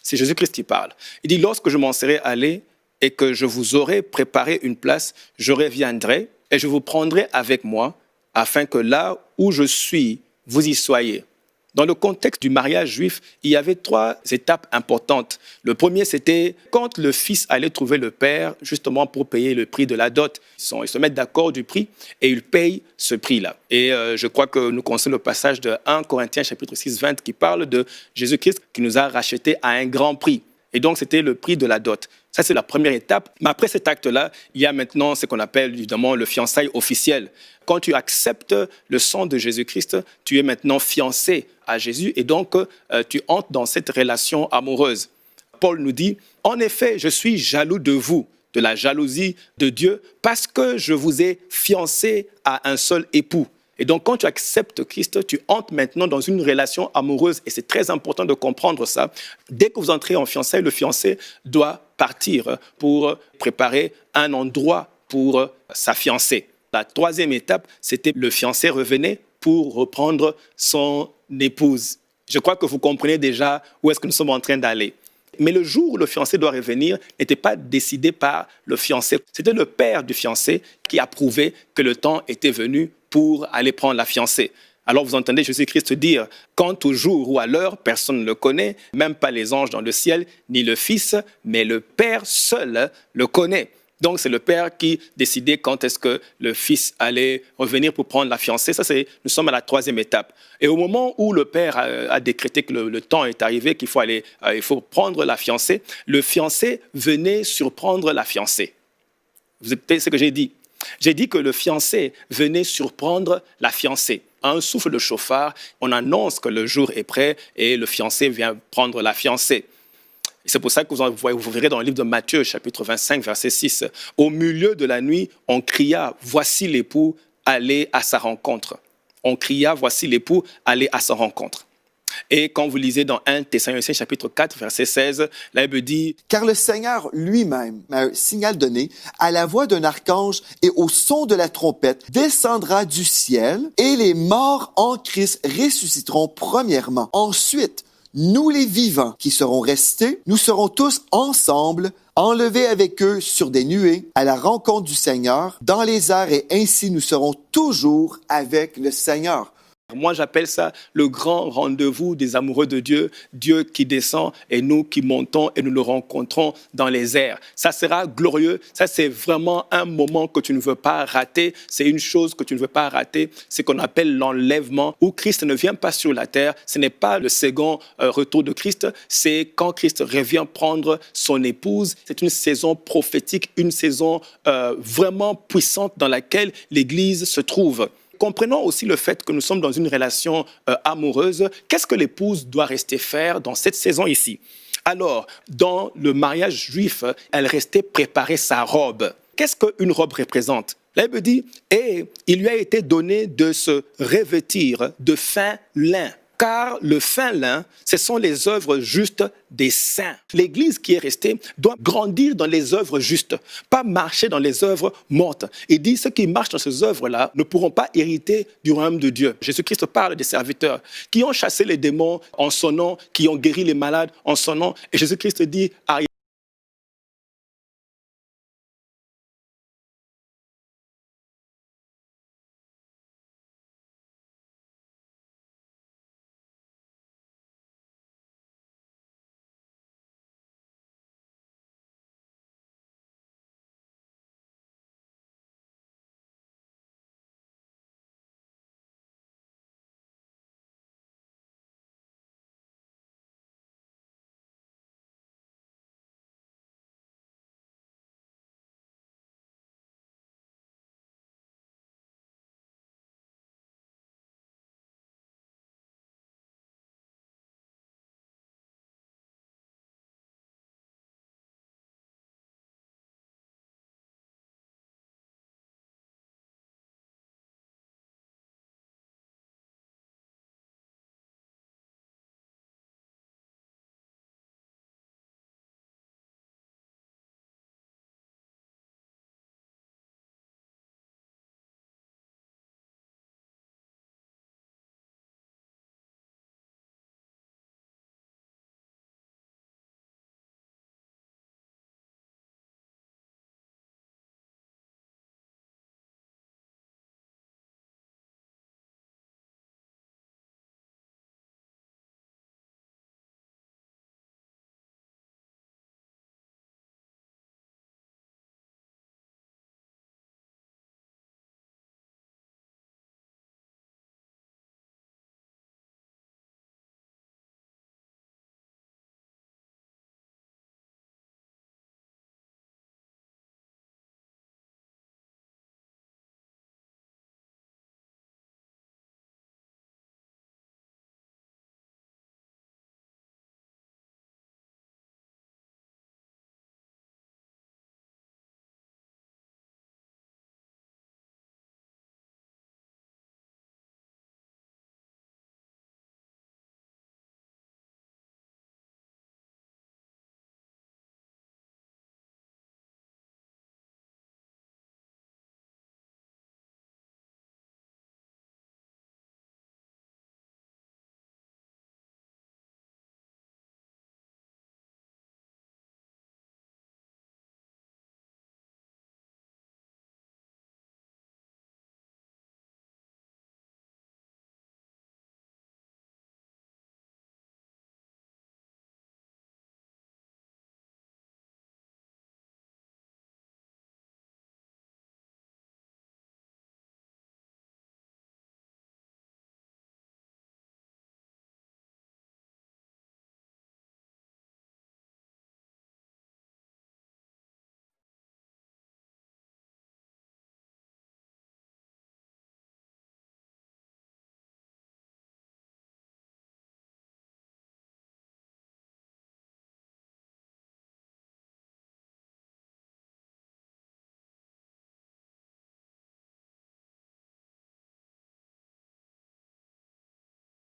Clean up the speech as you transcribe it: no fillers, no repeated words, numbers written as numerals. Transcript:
C'est Jésus-Christ qui parle. Il dit, lorsque je m'en serai allé et que je vous aurai préparé une place, je reviendrai et je vous prendrai avec moi, afin que là où je suis, vous y soyez. Dans le contexte du mariage juif, il y avait 3 étapes importantes. Le premier, c'était quand le fils allait trouver le père, justement pour payer le prix de la dot. Ils se mettent d'accord du prix et ils payent ce prix-là. Et je crois que nous connaissons le passage de 1 Corinthiens chapitre 6, 20 qui parle de Jésus-Christ qui nous a rachetés à un grand prix. Et donc, c'était le prix de la dot. Ça, c'est la première étape. Mais après cet acte-là, il y a maintenant ce qu'on appelle évidemment le fiançailles officiel. Quand tu acceptes le sang de Jésus-Christ, tu es maintenant fiancé à Jésus et donc tu entres dans cette relation amoureuse. Paul nous dit, « En effet, je suis jaloux de vous, de la jalousie de Dieu, parce que je vous ai fiancé à un seul époux. » Et donc, quand tu acceptes Christ, tu entres maintenant dans une relation amoureuse. Et c'est très important de comprendre ça. Dès que vous entrez en fiançailles, le fiancé doit partir pour préparer un endroit pour sa fiancée. La 3e étape, c'était le fiancé revenait pour reprendre son épouse. Je crois que vous comprenez déjà où est-ce que nous sommes en train d'aller. Mais le jour où le fiancé doit revenir n'était pas décidé par le fiancé. C'était le père du fiancé qui approuvait que le temps était venu pour aller prendre la fiancée. Alors vous entendez Jésus-Christ dire, quant au jour ou à l'heure, personne ne le connaît, même pas les anges dans le ciel, ni le Fils, mais le Père seul le connaît. Donc c'est le Père qui décidait quand est-ce que le Fils allait revenir pour prendre la fiancée. Nous sommes à la 3e étape. Et au moment où le Père a décrété que le temps est arrivé, qu'il faut il faut prendre la fiancée, le fiancé venait surprendre la fiancée. Vous écoutez ce que j'ai dit? J'ai dit que le fiancé venait surprendre la fiancée. À un souffle de chauffard, on annonce que le jour est prêt et le fiancé vient prendre la fiancée. C'est pour ça que vous verrez dans le livre de Matthieu, chapitre 25, verset 6, « Au milieu de la nuit, on cria, voici l'époux, allez à sa rencontre. » On cria, voici l'époux, allez à sa rencontre. Et quand vous lisez dans 1 Thessaloniciens, chapitre 4, verset 16, la Bible dit « Car le Seigneur lui-même, à un signal donné, à la voix d'un archange et au son de la trompette, descendra du ciel, et les morts en Christ ressusciteront premièrement. Ensuite, nous les vivants qui serons restés, nous serons tous ensemble, enlevés avec eux sur des nuées, à la rencontre du Seigneur, dans les airs, et ainsi nous serons toujours avec le Seigneur. » Moi, j'appelle ça le grand rendez-vous des amoureux de Dieu, Dieu qui descend et nous qui montons et nous le rencontrons dans les airs. Ça sera glorieux, ça c'est vraiment un moment que tu ne veux pas rater, c'est une chose que tu ne veux pas rater, c'est qu'on appelle l'enlèvement, où Christ ne vient pas sur la terre, ce n'est pas le second retour de Christ, c'est quand Christ revient prendre son épouse. C'est une saison prophétique, une saison vraiment puissante dans laquelle l'Église se trouve. Comprenons aussi le fait que nous sommes dans une relation amoureuse. Qu'est-ce que l'épouse doit rester faire dans cette saison ici? Alors, dans le mariage juif, elle restait préparer sa robe. Qu'est-ce qu'une robe représente? La Bible dit, et il lui a été donné de se revêtir de fin lin. Car le fin lin, ce sont les œuvres justes des saints. L'Église qui est restée doit grandir dans les œuvres justes, pas marcher dans les œuvres mortes. Il dit, ceux qui marchent dans ces œuvres-là ne pourront pas hériter du royaume de Dieu. Jésus-Christ parle des serviteurs qui ont chassé les démons en son nom, qui ont guéri les malades en son nom. Et Jésus-Christ dit,